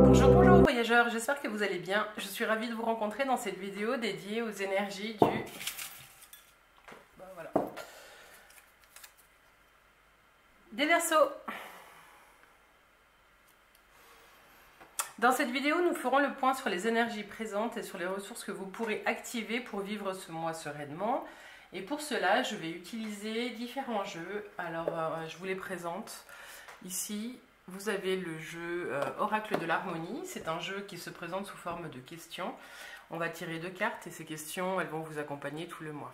Bonjour voyageurs, j'espère que vous allez bien. Je suis ravie de vous rencontrer dans cette vidéo dédiée aux énergies des Verseaux. Dans cette vidéo, nous ferons le point sur les énergies présentes et sur les ressources que vous pourrez activer pour vivre ce mois sereinement. Et pour cela, je vais utiliser différents jeux. Alors, je vous les présente. Ici, vous avez le jeu Oracle de l'Harmonie. C'est un jeu qui se présente sous forme de questions. On va tirer 2 cartes et ces questions, elles vont vous accompagner tout le mois.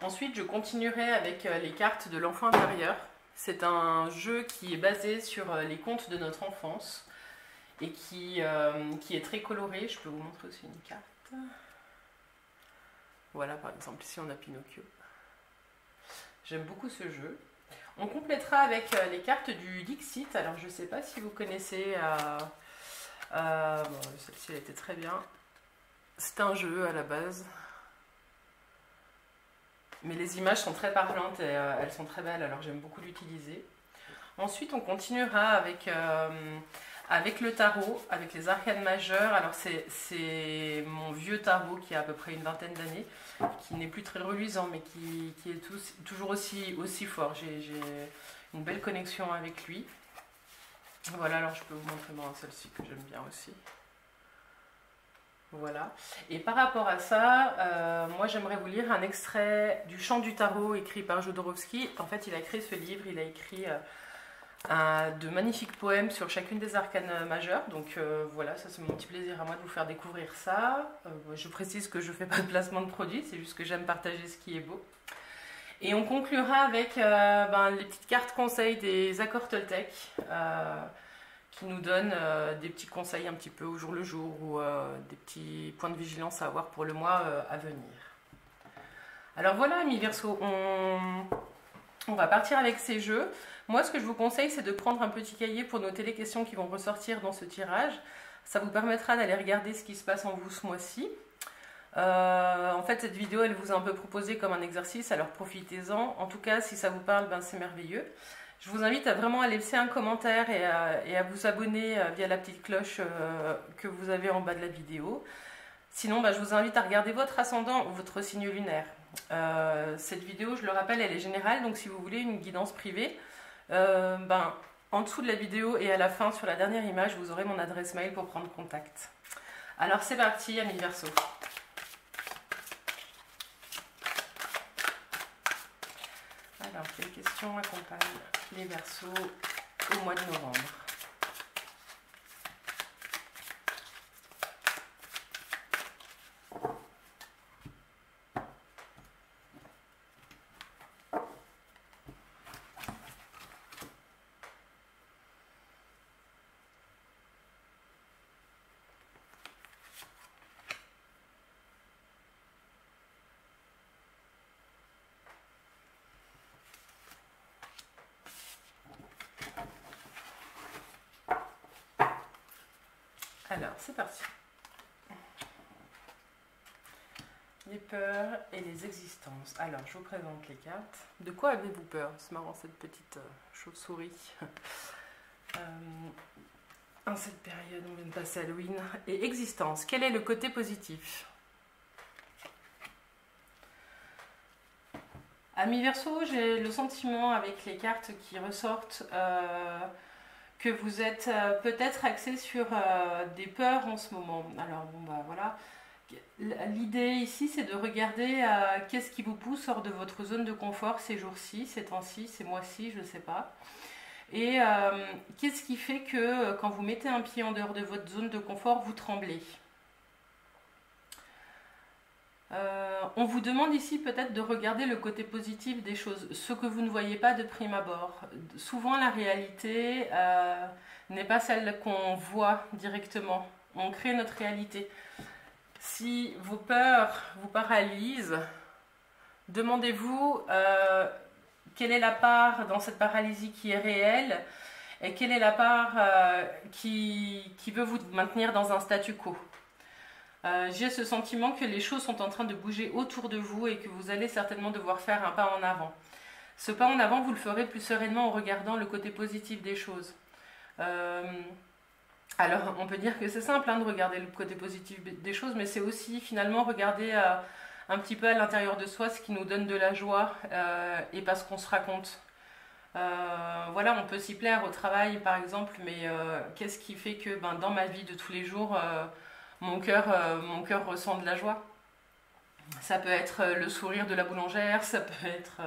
Ensuite, je continuerai avec les cartes de l'enfant intérieur. C'est un jeu qui est basé sur les contes de notre enfance et qui est très coloré. Je peux vous montrer aussi une carte. Voilà, par exemple, ici on a Pinocchio. J'aime beaucoup ce jeu. On complétera avec les cartes du Dixit. Alors, je ne sais pas si vous connaissez... bon, celle-ci, elle était très bien. C'est un jeu à la base. Mais les images sont très parlantes et elles sont très belles, alors j'aime beaucoup l'utiliser. Ensuite, on continuera avec le tarot, avec les arcanes majeures. Alors c'est mon vieux tarot qui a à peu près une vingtaine d'années, qui n'est plus très reluisant, mais qui est toujours aussi fort. J'ai une belle connexion avec lui. Voilà, alors je peux vous montrer celle-ci que j'aime bien aussi. Voilà. Et par rapport à ça, moi j'aimerais vous lire un extrait du Chant du Tarot écrit par Jodorowsky. En fait, il a créé ce livre, il a écrit de magnifiques poèmes sur chacune des arcanes majeures. Donc voilà, ça c'est mon petit plaisir à moi de vous faire découvrir ça. Je précise que je ne fais pas de placement de produit, c'est juste que j'aime partager ce qui est beau. Et on conclura avec les petites cartes conseils des accords Toltec. Qui nous donne des petits conseils un petit peu au jour le jour ou des petits points de vigilance à avoir pour le mois à venir. Alors voilà, amis Verseaux, on va partir avec ces jeux. Moi, ce que je vous conseille, c'est de prendre un petit cahier pour noter les questions qui vont ressortir dans ce tirage. Ça vous permettra d'aller regarder ce qui se passe en vous ce mois-ci. En fait, cette vidéo, elle vous est un peu proposée comme un exercice, alors profitez-en. En tout cas, si ça vous parle, c'est merveilleux. Je vous invite à vraiment laisser un commentaire et à vous abonner via la petite cloche que vous avez en bas de la vidéo. Sinon, je vous invite à regarder votre ascendant ou votre signe lunaire. Cette vidéo, je le rappelle, elle est générale, donc si vous voulez une guidance privée, en dessous de la vidéo et à la fin, sur la dernière image, vous aurez mon adresse mail pour prendre contact. Alors c'est parti, amis Verseaux. Alors, quelles questions accompagnent les Verseaux au mois de novembre? Alors, c'est parti. Les peurs et les existences. Alors, je vous présente les cartes. De quoi avez-vous peur? C'est marrant, cette petite chauve-souris. En cette période, on vient de passer Halloween. Et existence, quel est le côté positif? Amis Verseaux, j'ai le sentiment avec les cartes qui ressortent que vous êtes peut-être axé sur des peurs en ce moment. Alors voilà. L'idée ici, c'est de regarder qu'est-ce qui vous pousse hors de votre zone de confort ces jours-ci, ces temps-ci, ces mois-ci, je ne sais pas. Et qu'est-ce qui fait que quand vous mettez un pied en dehors de votre zone de confort, vous tremblez? On vous demande ici peut-être de regarder le côté positif des choses, ce que vous ne voyez pas de prime abord. Souvent la réalité n'est pas celle qu'on voit directement, on crée notre réalité. Si vos peurs vous paralysent, demandez-vous quelle est la part dans cette paralysie qui est réelle et quelle est la part qui veut vous maintenir dans un statu quo. J'ai ce sentiment que les choses sont en train de bouger autour de vous et que vous allez certainement devoir faire un pas en avant. Ce pas en avant, vous le ferez plus sereinement en regardant le côté positif des choses. Alors, on peut dire que c'est simple hein, de regarder le côté positif des choses, mais c'est aussi finalement regarder un petit peu à l'intérieur de soi ce qui nous donne de la joie et pas ce qu'on se raconte. Voilà, on peut s'y plaire au travail par exemple, mais qu'est-ce qui fait que dans ma vie de tous les jours, mon cœur ressent de la joie? Ça peut être le sourire de la boulangère, ça peut être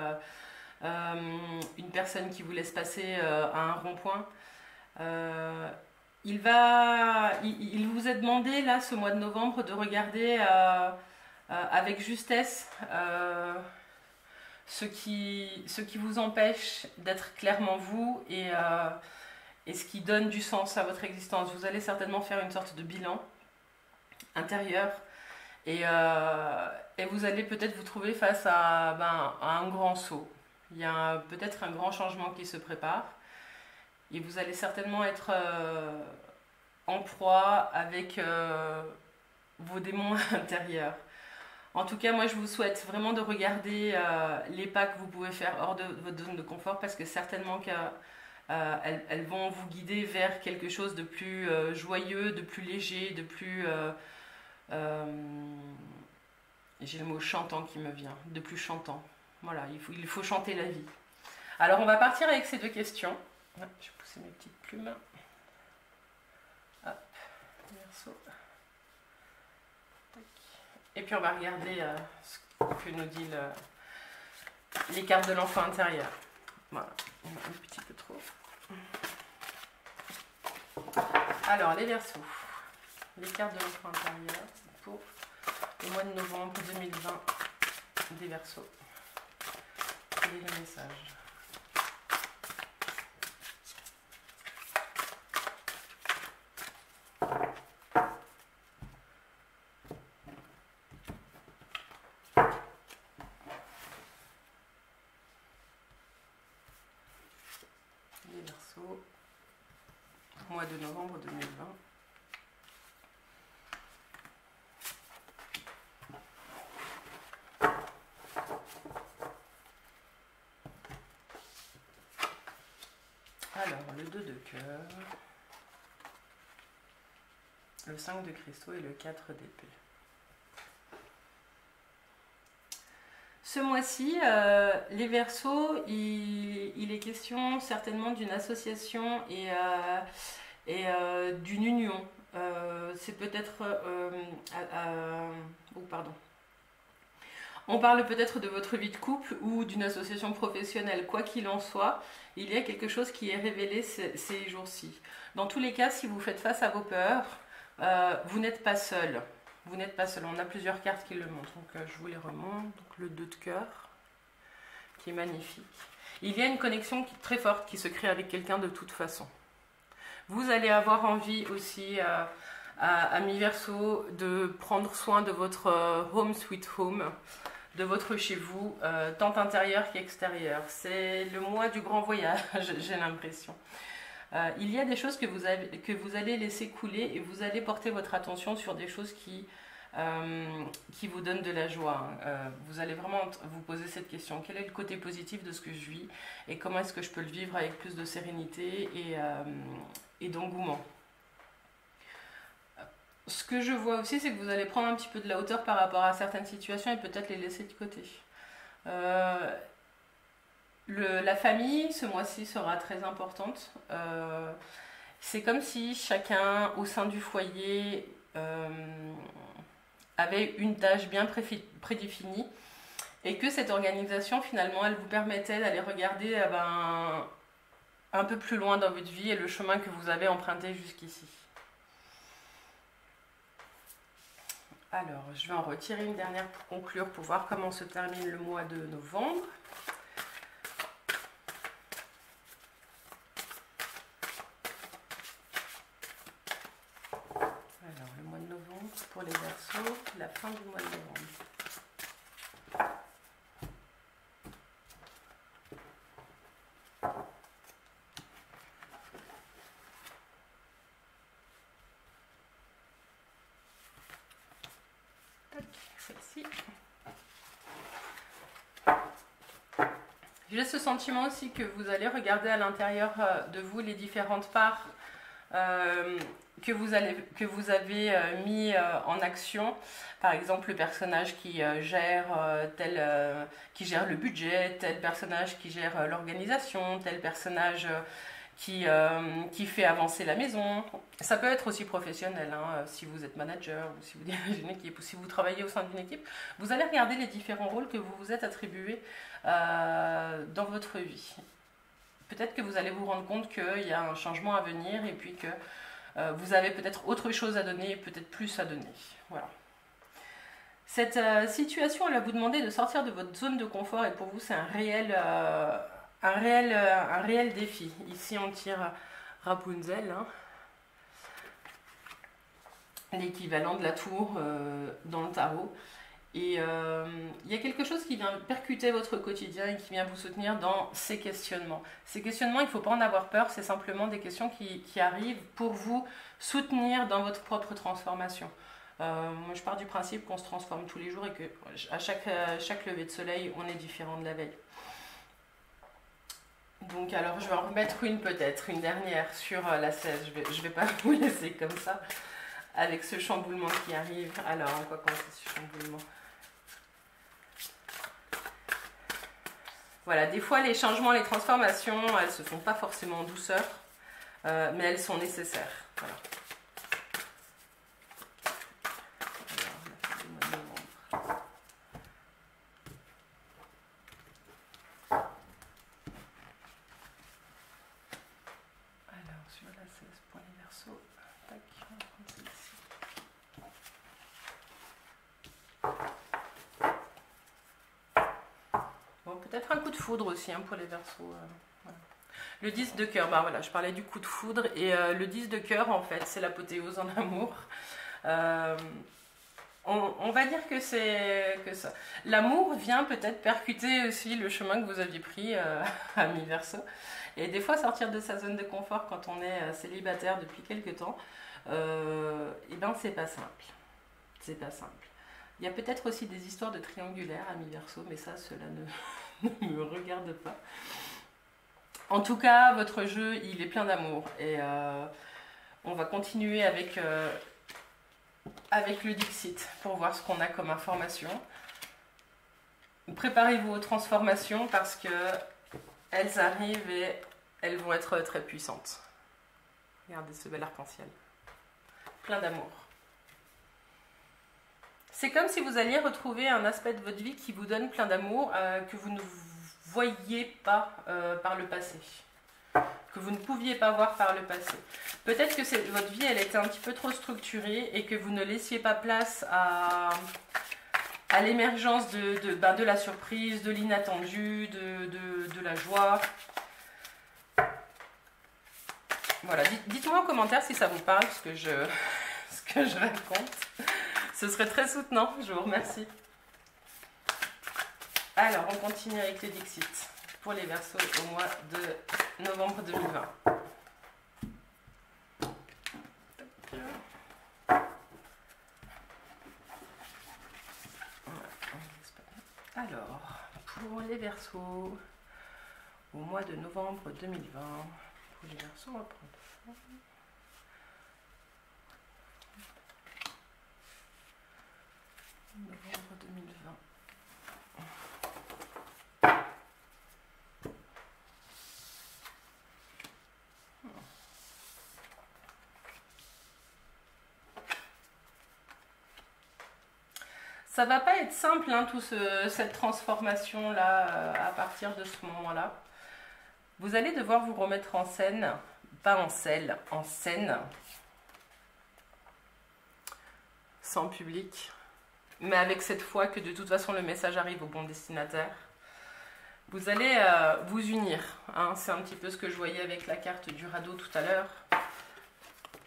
une personne qui vous laisse passer à un rond-point. Il vous est demandé là ce mois de novembre de regarder avec justesse ce qui vous empêche d'être clairement vous et ce qui donne du sens à votre existence. Vous allez certainement faire une sorte de bilan intérieur et vous allez peut-être vous trouver face à un grand saut. Il y a peut-être un grand changement qui se prépare et vous allez certainement être en proie avec vos démons intérieurs. En tout cas, moi je vous souhaite vraiment de regarder les pas que vous pouvez faire hors de votre zone de confort parce que certainement qu'elles vont vous guider vers quelque chose de plus joyeux, de plus léger, de plus... j'ai le mot chantant qui me vient, de plus chantant. Voilà, il faut chanter la vie. Alors on va partir avec ces deux questions. Je vais pousser mes petites plumes. Hop, Verseau. Et puis on va regarder ce que nous dit les cartes de l'enfant intérieur. Voilà, on a un petit peu trop. Alors les Verseaux. Les cartes de l'enfant intérieur pour le mois de novembre 2020 des Verseaux. Quel est le message? Les Verseaux, mois de novembre 2020. Alors, le 2 de cœur, le 5 de cristaux et le 4 d'épée. Ce mois-ci, les Verseaux, il est question certainement d'une association et d'une union. C'est peut-être... oh, pardon. On parle peut-être de votre vie de couple ou d'une association professionnelle. Quoi qu'il en soit, il y a quelque chose qui est révélé ces jours-ci. Dans tous les cas, si vous faites face à vos peurs, vous n'êtes pas seul. Vous n'êtes pas seul. On a plusieurs cartes qui le montrent. Donc, je vous les remonte. Donc, le 2 de cœur, qui est magnifique. Il y a une connexion très forte qui se crée avec quelqu'un de toute façon. Vous allez avoir envie aussi, amis Verseau, de prendre soin de votre home sweet home, de votre chez vous, tant intérieur qu'extérieur. C'est le mois du grand voyage, j'ai l'impression. Il y a des choses que vous allez laisser couler et vous allez porter votre attention sur des choses qui vous donnent de la joie. Vous allez vraiment vous poser cette question. Quel est le côté positif de ce que je vis et comment est-ce que je peux le vivre avec plus de sérénité et d'engouement. Ce que je vois aussi, c'est que vous allez prendre un petit peu de la hauteur par rapport à certaines situations et peut-être les laisser de côté. La famille, ce mois-ci, sera très importante. C'est comme si chacun, au sein du foyer, avait une tâche bien prédéfinie et que cette organisation, finalement, elle vous permettait d'aller regarder un peu plus loin dans votre vie et le chemin que vous avez emprunté jusqu'ici. Alors, je vais en retirer une dernière pour conclure, pour voir comment se termine le mois de novembre. Alors, le mois de novembre pour les Verseaux, la fin du mois de novembre. Celle-ci. J'ai ce sentiment aussi que vous allez regarder à l'intérieur de vous les différentes parts que vous avez mis en action. Par exemple, le personnage qui gère qui gère le budget, tel personnage qui gère l'organisation, tel personnage qui fait avancer la maison. Ça peut être aussi professionnel, hein, si vous êtes manager, ou si vous dirigez une équipe, ou si vous travaillez au sein d'une équipe. Vous allez regarder les différents rôles que vous vous êtes attribués dans votre vie. Peut-être que vous allez vous rendre compte qu'il y a un changement à venir et puis que vous avez peut-être autre chose à donner, peut-être plus à donner. Voilà. Cette situation, elle va vous demander de sortir de votre zone de confort et pour vous, c'est un réel défi. Ici, on tire Rapunzel, hein, l'équivalent de la tour dans le tarot. Et il y a quelque chose qui vient percuter votre quotidien et qui vient vous soutenir dans ces questionnements. Ces questionnements, il ne faut pas en avoir peur, c'est simplement des questions qui arrivent pour vous soutenir dans votre propre transformation. Moi, je pars du principe qu'on se transforme tous les jours et qu'à chaque lever de soleil, on est différent de la veille. Donc, alors, je vais en remettre une peut-être, une dernière sur la 16. Je vais pas vous laisser comme ça, avec ce chamboulement qui arrive. Alors, on va commencer ce chamboulement. Voilà, des fois, les changements, les transformations, elles ne se font pas forcément en douceur, mais elles sont nécessaires. Voilà. Peut-être un coup de foudre aussi hein, pour les Verseaux. Voilà. Le 10 de cœur, bah voilà, je parlais du coup de foudre et le 10 de cœur en fait, c'est l'apothéose en amour. On va dire que c'est que ça. L'amour vient peut-être percuter aussi le chemin que vous aviez pris à mi-Verseau. Et des fois sortir de sa zone de confort quand on est célibataire depuis quelques temps, et ben c'est pas simple. C'est pas simple. Il y a peut-être aussi des histoires de triangulaire à mi-Verseau, mais ça, cela ne me regarde pas. En tout cas, votre jeu, il est plein d'amour. Et on va continuer avec le Dixit pour voir ce qu'on a comme information. Préparez-vous aux transformations parce qu'elles arrivent et elles vont être très puissantes. Regardez ce bel arc-en-ciel. Plein d'amour. C'est comme si vous alliez retrouver un aspect de votre vie qui vous donne plein d'amour que vous ne voyiez pas par le passé, que vous ne pouviez pas voir par le passé. Peut-être que votre vie, elle était un petit peu trop structurée et que vous ne laissiez pas place à l'émergence de la surprise, de l'inattendu, de la joie. Voilà, dites-moi en commentaire si ça vous parle, ce que je raconte. Ce serait très soutenant, je vous remercie. Alors, on continue avec le Dixit pour les Verseaux au mois de novembre 2020. Alors, pour les Verseaux au mois de novembre 2020, pour les Verseaux, on va prendre ça. Novembre 2020. Ça va pas être simple, hein, cette transformation-là, à partir de ce moment-là. Vous allez devoir vous remettre en scène, pas en selle, en scène, sans public, mais avec cette foi que de toute façon le message arrive au bon destinataire. Vous allez vous unir, hein, c'est un petit peu ce que je voyais avec la carte du radeau tout à l'heure.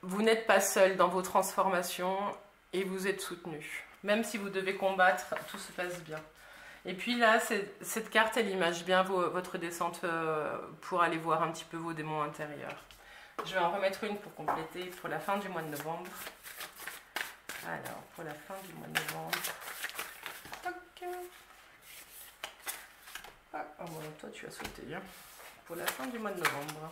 Vous n'êtes pas seul dans vos transformations et vous êtes soutenu. Même si vous devez combattre, tout se passe bien. Et puis là, cette carte, elle image bien votre descente pour aller voir un petit peu vos démons intérieurs. Je vais en remettre une pour compléter pour la fin du mois de novembre. Alors, pour la fin du mois de novembre. Ah, bon, toi tu as sauté hein, pour la fin du mois de novembre.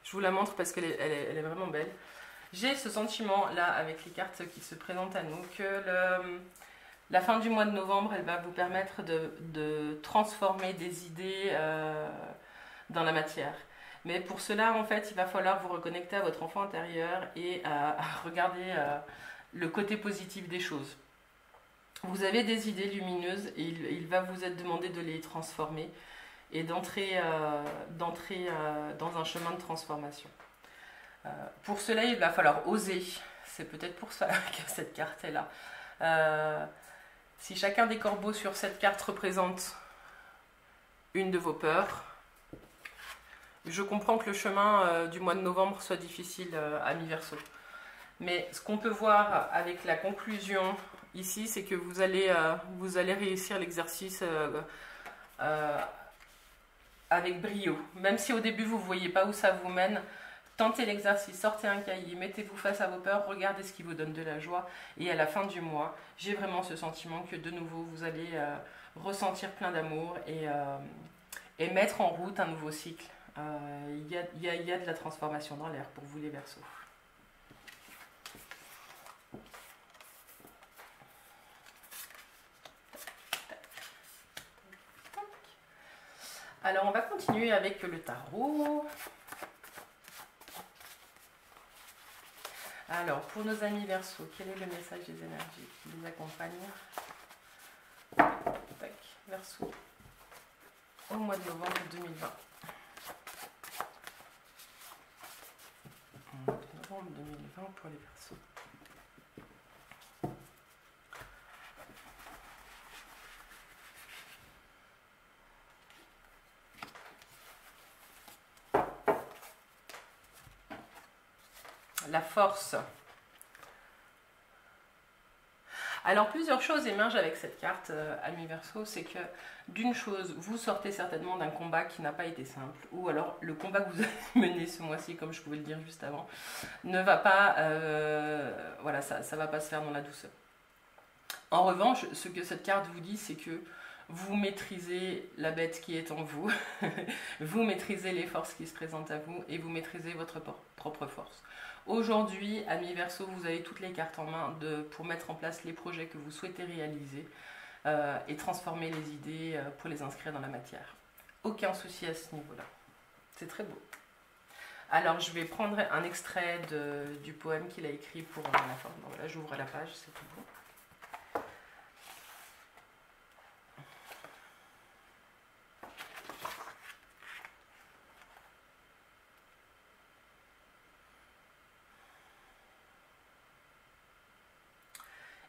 Je vous la montre parce qu'elle est vraiment belle. J'ai ce sentiment là avec les cartes qui se présentent à nous que la fin du mois de novembre elle va vous permettre de transformer des idées dans la matière. Mais pour cela en fait il va falloir vous reconnecter à votre enfant intérieur et à regarder le côté positif des choses. Vous avez des idées lumineuses et il va vous être demandé de les transformer et d'entrer dans un chemin de transformation. Pour cela, il va falloir oser. C'est peut-être pour ça que cette carte est là. Si chacun des corbeaux sur cette carte représente une de vos peurs, je comprends que le chemin du mois de novembre soit difficile à mi-verso. Mais ce qu'on peut voir avec la conclusion ici, c'est que vous allez réussir l'exercice avec brio. Même si au début vous ne voyez pas où ça vous mène, tentez l'exercice, sortez un cahier, mettez-vous face à vos peurs, regardez ce qui vous donne de la joie. Et à la fin du mois, j'ai vraiment ce sentiment que de nouveau vous allez ressentir plein d'amour et mettre en route un nouveau cycle. Il y a de la transformation dans l'air pour vous les Verseaux. Alors on va continuer avec le tarot. Alors pour nos amis Verseaux, quel est le message des énergies qui les accompagnent? Tac, Verseaux, au mois de novembre 2020. Novembre 2020 pour les Verseaux. La force. Alors plusieurs choses émergent avec cette carte, ami Verseau, c'est que d'une chose, vous sortez certainement d'un combat qui n'a pas été simple, ou alors le combat que vous avez mené ce mois-ci, comme je pouvais le dire juste avant, ne va pas, voilà, ça va pas se faire dans la douceur. En revanche, ce que cette carte vous dit, c'est que vous maîtrisez la bête qui est en vous, vous maîtrisez les forces qui se présentent à vous et vous maîtrisez votre propre force. Aujourd'hui, amis Verseau, vous avez toutes les cartes en main pour mettre en place les projets que vous souhaitez réaliser et transformer les idées pour les inscrire dans la matière. Aucun souci à ce niveau-là. C'est très beau. Alors, je vais prendre un extrait du poème qu'il a écrit pour la forme. Voilà, j'ouvre la page, c'est tout bon.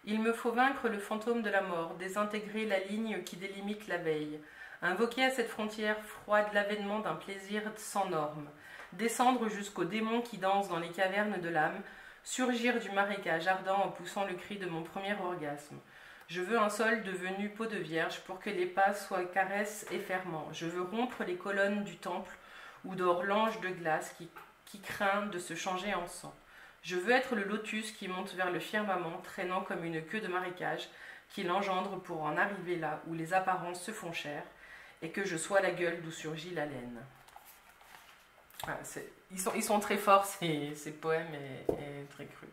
Il me faut vaincre le fantôme de la mort, désintégrer la ligne qui délimite la veille, invoquer à cette frontière froide l'avènement d'un plaisir sans norme, descendre jusqu'aux démons qui dansent dans les cavernes de l'âme, surgir du marécage ardent en poussant le cri de mon premier orgasme. Je veux un sol devenu peau de vierge pour que les pas soient caresses et ferments. Je veux rompre les colonnes du temple où dort l'ange de glace qui craint de se changer en sang. Je veux être le lotus qui monte vers le firmament, traînant comme une queue de marécage, qui l'engendre pour en arriver là où les apparences se font chères, et que je sois la gueule d'où surgit la laine. Ah, ils sont très forts, ces poèmes, et très crus.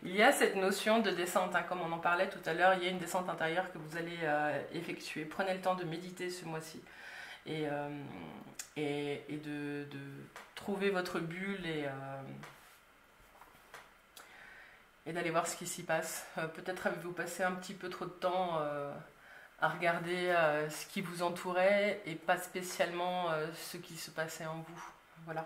Il y a cette notion de descente, hein, comme on en parlait tout à l'heure, il y a une descente intérieure que vous allez effectuer. Prenez le temps de méditer ce mois-ci et de trouver votre bulle et d'aller voir ce qui s'y passe. Peut-être avez-vous passé un petit peu trop de temps à regarder ce qui vous entourait et pas spécialement ce qui se passait en vous. Voilà.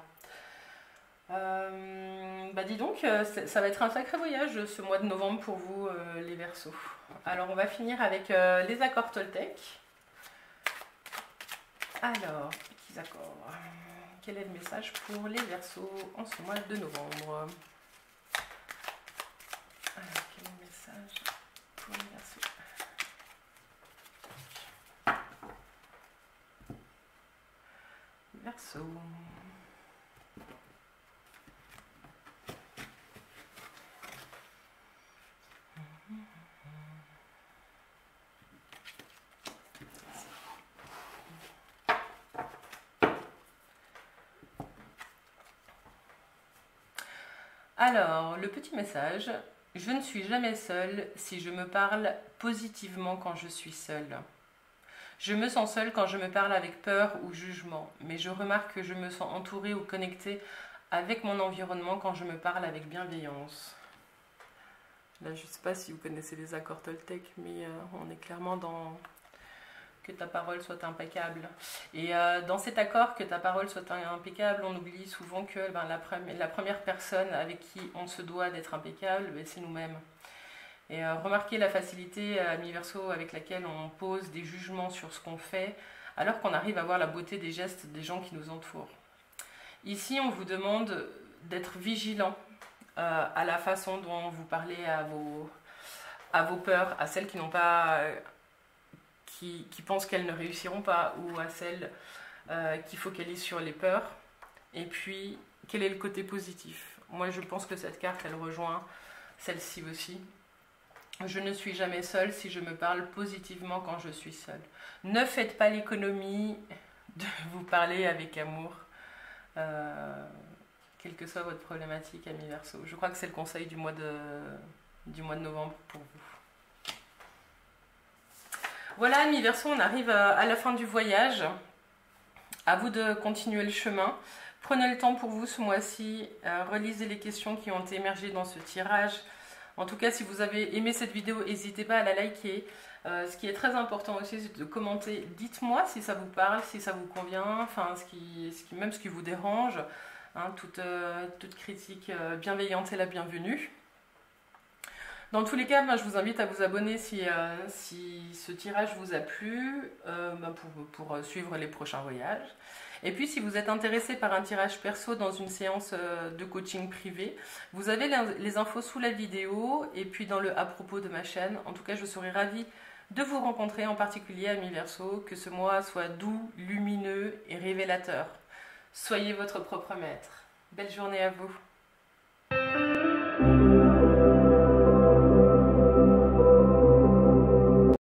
Bah dis donc, ça va être un sacré voyage ce mois de novembre pour vous les Verseaux. Alors on va finir avec les accords Toltec. Alors, petits accords. Quel est le message pour les Verseaux en ce mois de novembre? Alors, quel est le message pour les Verseaux? Verseaux. Alors, le petit message, je ne suis jamais seule si je me parle positivement quand je suis seule. Je me sens seule quand je me parle avec peur ou jugement, mais je remarque que je me sens entourée ou connectée avec mon environnement quand je me parle avec bienveillance. Là, je ne sais pas si vous connaissez les accords Toltec, mais on est clairement dans que ta parole soit impeccable. Et dans cet accord, que ta parole soit impeccable, on oublie souvent que la première personne avec qui on se doit d'être impeccable, c'est nous-mêmes. Et remarquez la facilité à mi-verso avec laquelle on pose des jugements sur ce qu'on fait, alors qu'on arrive à voir la beauté des gestes des gens qui nous entourent. Ici, on vous demande d'être vigilant à la façon dont vous parlez à vos peurs, à celles qui n'ont pas, qui pensent qu'elles ne réussiront pas, ou à celles qui focalisent sur les peurs. Et puis, quel est le côté positif? Moi, je pense que cette carte, elle rejoint celle-ci aussi. Je ne suis jamais seule si je me parle positivement quand je suis seule. Ne faites pas l'économie de vous parler avec amour, quelle que soit votre problématique à mi-verso. Je crois que c'est le conseil du mois de novembre pour vous. Voilà, à mi-verso, on arrive à la fin du voyage. À vous de continuer le chemin. Prenez le temps pour vous ce mois-ci. Relisez les questions qui ont émergé dans ce tirage. En tout cas, si vous avez aimé cette vidéo, n'hésitez pas à la liker. Ce qui est très important aussi, c'est de commenter. Dites-moi si ça vous parle, si ça vous convient, enfin, même ce qui vous dérange. Hein, toute critique bienveillante est la bienvenue. Dans tous les cas, je vous invite à vous abonner si ce tirage vous a plu, pour suivre les prochains voyages. Et puis, si vous êtes intéressé par un tirage perso dans une séance de coaching privé, vous avez les infos sous la vidéo et puis dans le à propos de ma chaîne. En tout cas, je serai ravie de vous rencontrer, en particulier à mi-verso, que ce mois soit doux, lumineux et révélateur. Soyez votre propre maître. Belle journée à vous.